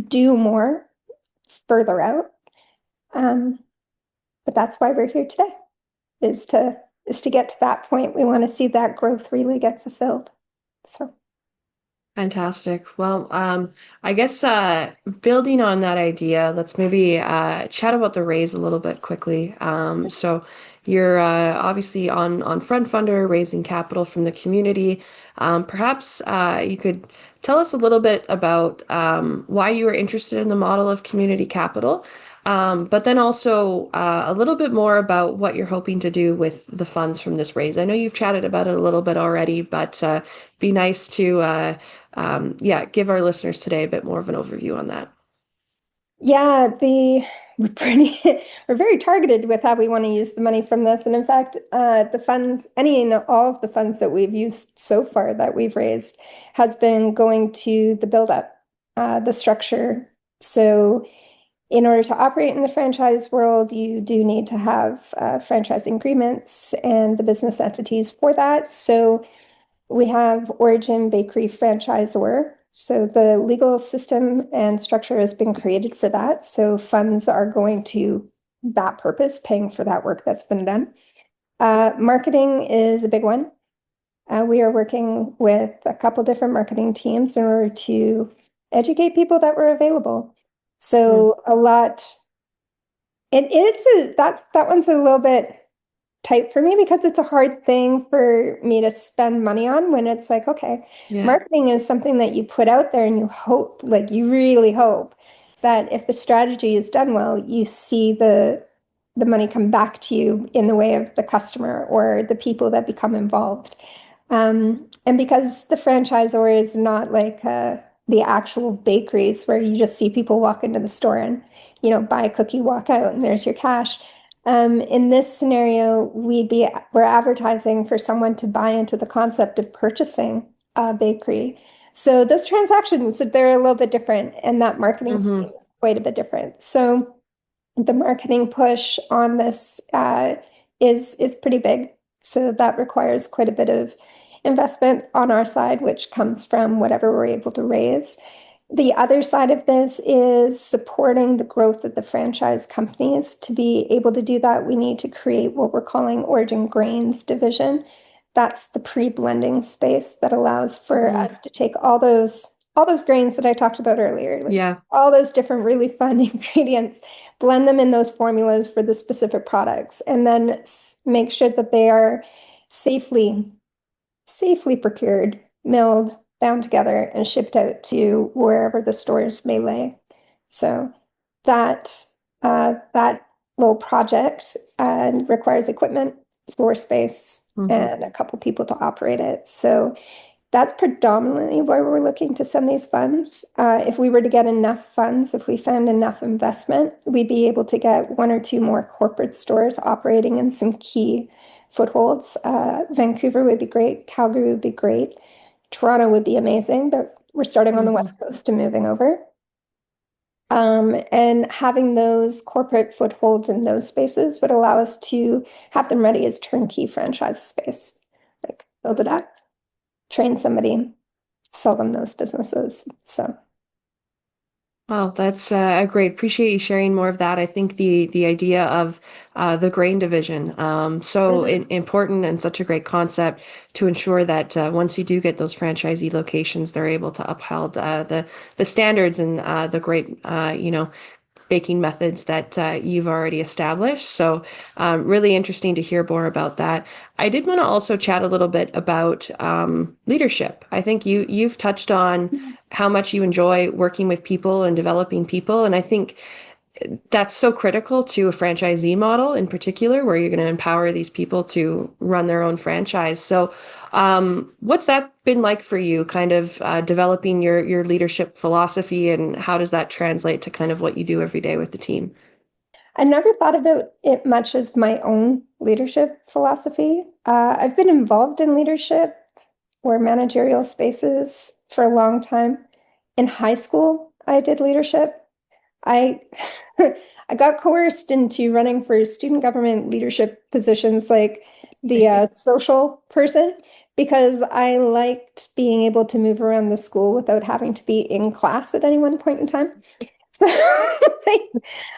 do more further out. Um, but that's why we're here today, is to get to that point. We want to see that growth really get fulfilled. So Fantastic. Well, I guess building on that idea, let's maybe chat about the raise a little bit quickly. So you're obviously on FrontFundr, raising capital from the community. Perhaps you could tell us a little bit about why you were interested in the model of community capital, but then also a little bit more about what you're hoping to do with the funds from this raise. I know you've chatted about it a little bit already, but be nice to yeah, give our listeners today a bit more of an overview on that. Yeah, we're pretty we're very targeted with how we want to use the money from this. And in fact, the funds, any and all of the funds that we've used so far that we've raised has been going to the build up, the structure. So in order to operate in the franchise world, you do need to have franchising agreements and the business entities for that. So we have Origin Bakery Franchisor. So the legal system and structure has been created for that. So funds are going to that purpose, paying for that work that's been done. Marketing is a big one. We are working with a couple different marketing teams in order to educate people that were available. Mm, So a lot, it's that one's a little bit tight for me because it's a hard thing for me to spend money on when it's like, okay, yeah. marketing is something that you put out there and you hope, like you really hope that if the strategy is done well, you see the money come back to you in the way of the customer or the people that become involved. And because the franchisor is not like the actual bakeries where you just see people walk into the store and, buy a cookie, walk out, and there's your cash. In this scenario, we're advertising for someone to buy into the concept of purchasing a bakery. So those transactions, they're a little bit different, and that marketing scheme Hmm. is quite a bit different. So the marketing push on this is pretty big. So that requires quite a bit of investment on our side, which comes from whatever we're able to raise. The other side of this is supporting the growth of the franchise companies. To be able to do that, we need to create what we're calling Origin Grains division. That's the pre-blending space that allows for Hmm. us to take all those grains that I talked about earlier, like Yeah. all those different really fun ingredients, blend them in those formulas for the specific products, and then make sure that they are safely safely procured, milled, bound together, and shipped out to wherever the stores may lay. So that little project requires equipment, floor space, Hmm. and a couple people to operate it. So that's predominantly where we're looking to send these funds. If we were to get enough funds, if we found enough investment, we'd be able to get one or two more corporate stores operating in some key footholds. Vancouver would be great. Calgary would be great. Toronto would be amazing, but we're starting on the Hmm. West Coast and moving over. And having those corporate footholds in those spaces would allow us to have them ready as turnkey franchise space. Like build it up, train somebody, sell them those businesses. So, Well, that's great. Appreciate you sharing more of that. I think the idea of the grain division, so important and such a great concept to ensure that once you do get those franchisee locations, they're able to uphold the standards and the great baking methods that you've already established. So, really interesting to hear more about that. I did want to also chat a little bit about leadership. I think you've touched on how much you enjoy working with people and developing people, and I think that's so critical to a franchisee model in particular, where you're going to empower these people to run their own franchise. So, what's that been like for you, kind of developing your leadership philosophy, and how does that translate to kind of what you do every day with the team? I never thought about it much as my own leadership philosophy. I've been involved in leadership or managerial spaces for a long time. In high school, I did leadership. I I got coerced into running for student government leadership positions, like the social person, because I liked being able to move around the school without having to be in class at any one point in time. So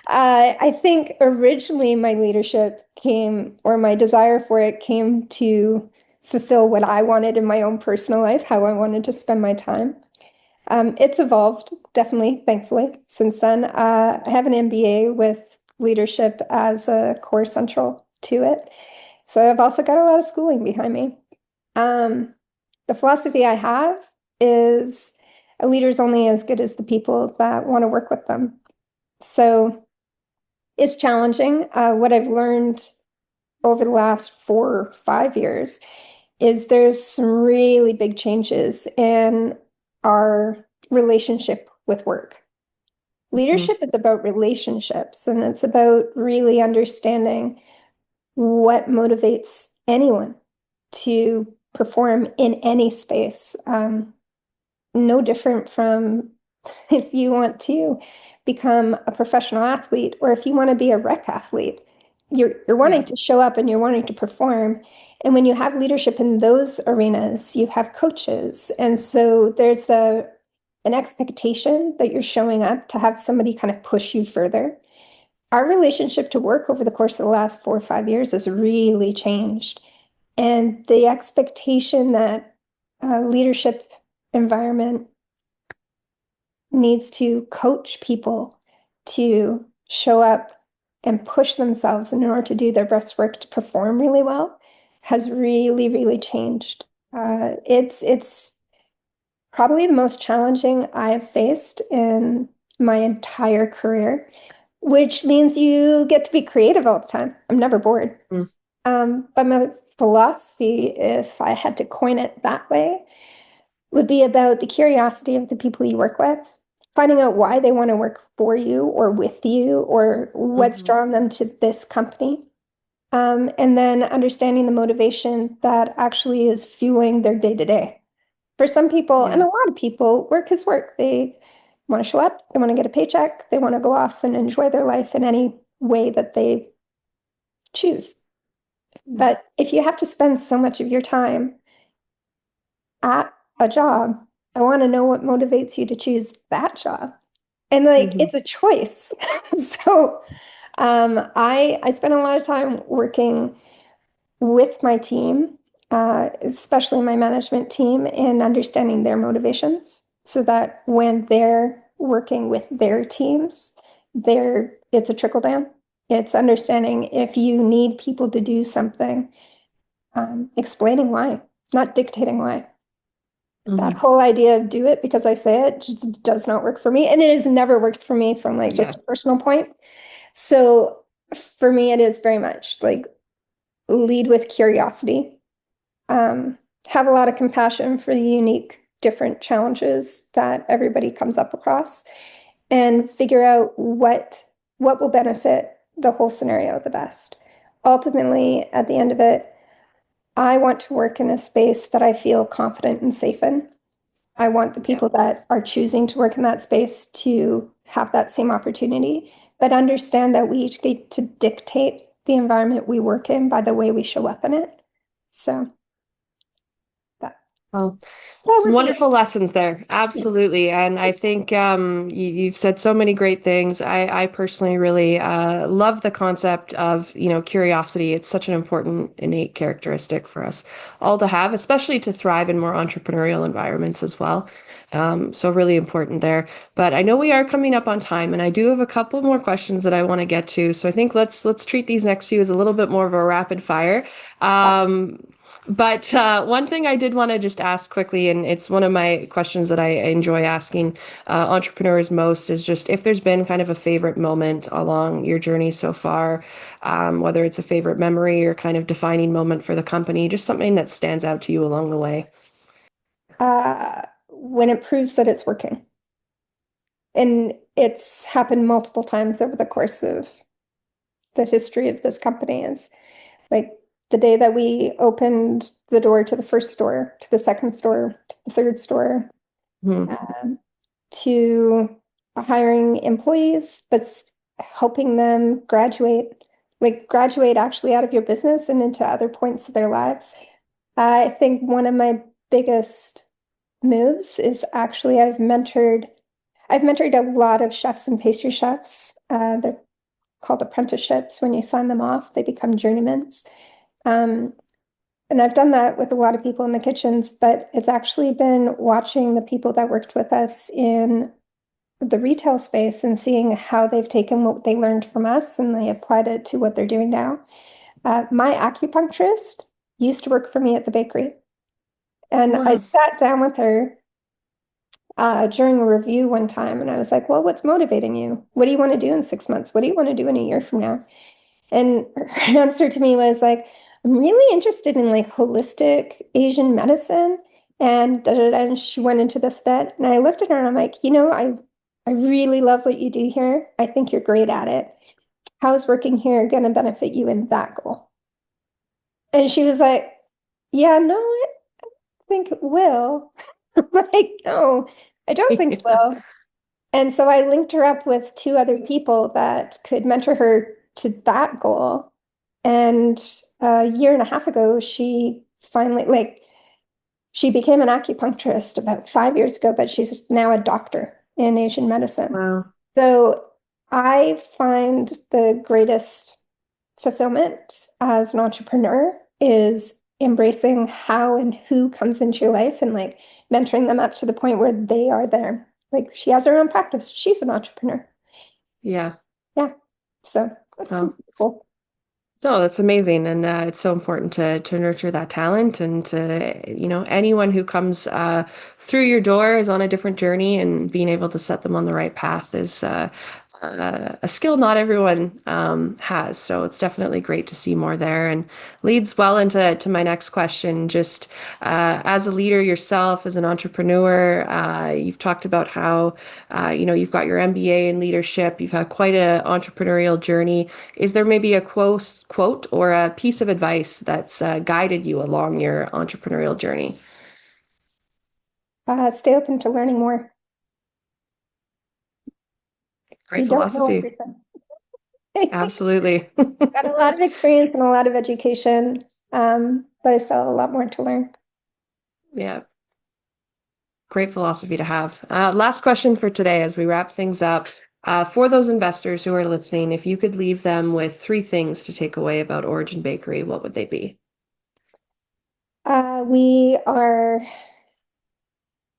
I think originally my leadership came, or my desire for it came to fulfill what I wanted in my own personal life, how I wanted to spend my time. It's evolved, definitely, thankfully, since then. I have an MBA with leadership as a core central to it. So I've also got a lot of schooling behind me. Um, the philosophy I have is a leader's only as good as the people that want to work with them. So it's challenging. What I've learned over the last 4 or 5 years is there's some really big changes in our relationship with work. Mhm. Leadership is about relationships, and it's about really understanding what motivates anyone to perform in any space. No different from if you want to become a professional athlete or if you want to be a rec athlete. You're Yeah. wanting to show up and you're wanting to perform. And when you have leadership in those arenas, you have coaches. And so there's an expectation that you're showing up to have somebody kind of push you further. Our relationship to work over the course of the last 4 or 5 years has really changed. And the expectation that leadership environment needs to coach people to show up and push themselves in order to do their best work to perform really well has really, really changed. It's probably the most challenging I've faced in my entire career, which means you get to be creative all the time. I'm never bored. Mm. But my philosophy, if I had to coin it that way, would be about the curiosity of the people you work with, finding out why they want to work for you or with you or what's Mhm. drawn them to this company. And then understanding the motivation that actually is fueling their day to day. For some people, and Yeah. a lot of people, work is work. They want to show up, they want to get a paycheck, they want to go off and enjoy their life in any way that they choose. But if you have to spend so much of your time at a job, I want to know what motivates you to choose that job. And like Mhm. it's a choice. So I spend a lot of time working with my team, especially my management team, in understanding their motivations so that when they're working with their teams, it's a trickle down. It's understanding if you need people to do something, explaining why, not dictating why. That Mhm. whole idea of do it because I say it just does not work for me. And it has never worked for me from like just Yeah. a personal point. So for me, it is very much like lead with curiosity, um, have a lot of compassion for the unique, different challenges that everybody comes up across, and figure out what will benefit the whole scenario the best. Ultimately, at the end of it, I want to work in a space that I feel confident and safe in. I want the Yeah. people that are choosing to work in that space to have that same opportunity, but understand that we each get to dictate the environment we work in by the way we show up in it. So that Well, that some would be wonderful lessons there. it. Absolutely. And I think you've said so many great things. I personally really love the concept of, curiosity. It's such an important innate characteristic for us all to have, especially to thrive in more entrepreneurial environments as well. So really important there. But I know we are coming up on time, and I do have a couple more questions that I want to get to. So I think let's treat these next few as a little bit more of a rapid fire. Um, but one thing I did want to just ask quickly, and it's one of my questions that I enjoy asking entrepreneurs most, is just if there's been kind of a favorite moment along your journey so far, whether it's a favorite memory or kind of defining moment for the company, just something that stands out to you along the way. When it proves that it's working. And it's happened multiple times over the course of the history of this company is like the day that we opened the door to the first store, to the second store, to the third store, Hmm. um, to hiring employees, but helping them graduate actually out of your business and into other points of their lives. I think one of my biggest moves is actually I've mentored a lot of chefs and pastry chefs. They're called apprenticeships. When you sign them off, they become journeymen. Um, and I've done that with a lot of people in the kitchens, but it's actually been watching the people that worked with us in the retail space and seeing how they've taken what they learned from us and they applied it to what they're doing now. My acupuncturist used to work for me at the bakery, and I Wow. sat down with her during a review one time, and I was like, "Well, what's motivating you? What do you want to do in 6 months? What do you want to do in a year from now?" And her answer to me was like, "I'm really interested in like holistic Asian medicine." And da, da, da, and she went into this bit, and I looked at her and I'm like, I I really love what you do here. I think you're great at it. How is working here going to benefit you in that goal? And she was like, yeah, no, I think it will. I'm like, no, I don't think it Yeah. will. And so I linked her up with two other people that could mentor her to that goal. And a year and a half ago, she finally, like, she became an acupuncturist about 5 years ago, but she's now a doctor in Asian medicine. Wow. So I find the greatest fulfillment as an entrepreneur is embracing how and who comes into your life and like mentoring them up to the point where they are there. Like she has her own practice. She's an entrepreneur. Yeah. Yeah. So that's kind Wow. of cool. No, that's amazing, and it's so important to nurture that talent, and to anyone who comes through your door is on a different journey, and being able to set them on the right path is a skill not everyone has. So it's definitely great to see more there, and leads well into my next question. Just as a leader yourself, as an entrepreneur, you've talked about how you've got your MBA in leadership. You've had quite an entrepreneurial journey. Is there maybe a quote or a piece of advice that's guided you along your entrepreneurial journey? Stay open to learning more. Great You don't know philosophy. everything. Absolutely. Got a lot of experience and a lot of education, but I still have a lot more to learn. Yeah. Great philosophy to have. Last question for today as we wrap things up. For those investors who are listening, if you could leave them with three things to take away about Origin Bakery, what would they be? We are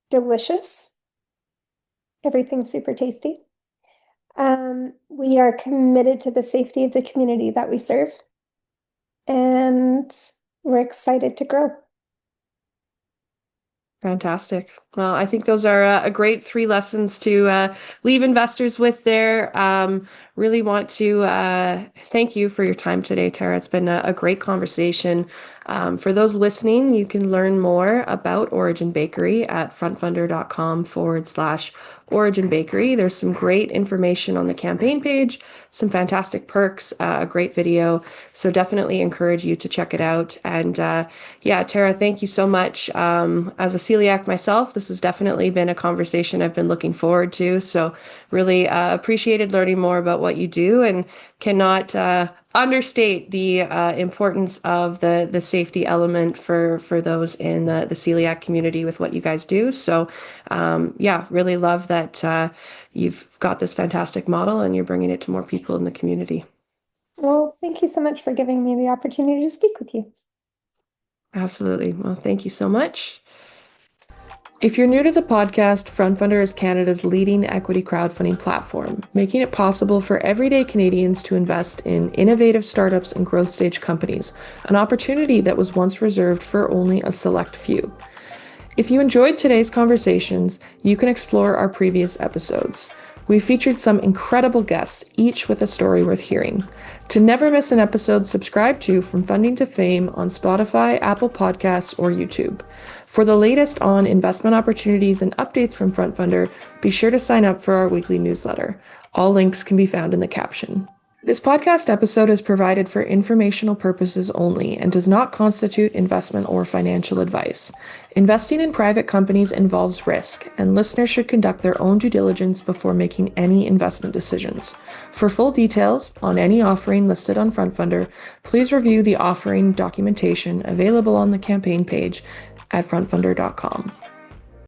delicious. Everything's super tasty. We are committed to the safety of the community that we serve, and we're excited to grow. Fantastic. Well, I think those are a great three lessons to leave investors with there. Really want to thank you for your time today, Tara. It's been a great conversation. For those listening, you can learn more about Origin Bakery at frontfundr.com/Origin Bakery. There's some great information on the campaign page, some fantastic perks, a great video. So definitely encourage you to check it out. And yeah, Tara, thank you so much. As a celiac myself, this has definitely been a conversation I've been looking forward to. So really appreciated learning more about what you do, and cannot understate the importance of the safety element for those in the celiac community with what you guys do. So yeah, really love that you've got this fantastic model and you're bringing it to more people in the community. Well, thank you so much for giving me the opportunity to speak with you. Absolutely. Well, thank you so much. If you're new to the podcast, FrontFundr is Canada's leading equity crowdfunding platform, making it possible for everyday Canadians to invest in innovative startups and growth stage companies, an opportunity that was once reserved for only a select few. If you enjoyed today's conversations, you can explore our previous episodes. We featured some incredible guests, each with a story worth hearing. To never miss an episode, subscribe to From Funding to Fame on Spotify, Apple Podcasts, or YouTube. For the latest on investment opportunities and updates from FrontFundr, be sure to sign up for our weekly newsletter. All links can be found in the caption. This podcast episode is provided for informational purposes only and does not constitute investment or financial advice. Investing in private companies involves risk, and listeners should conduct their own due diligence before making any investment decisions. For full details on any offering listed on FrontFundr, please review the offering documentation available on the campaign page at frontfundr.com.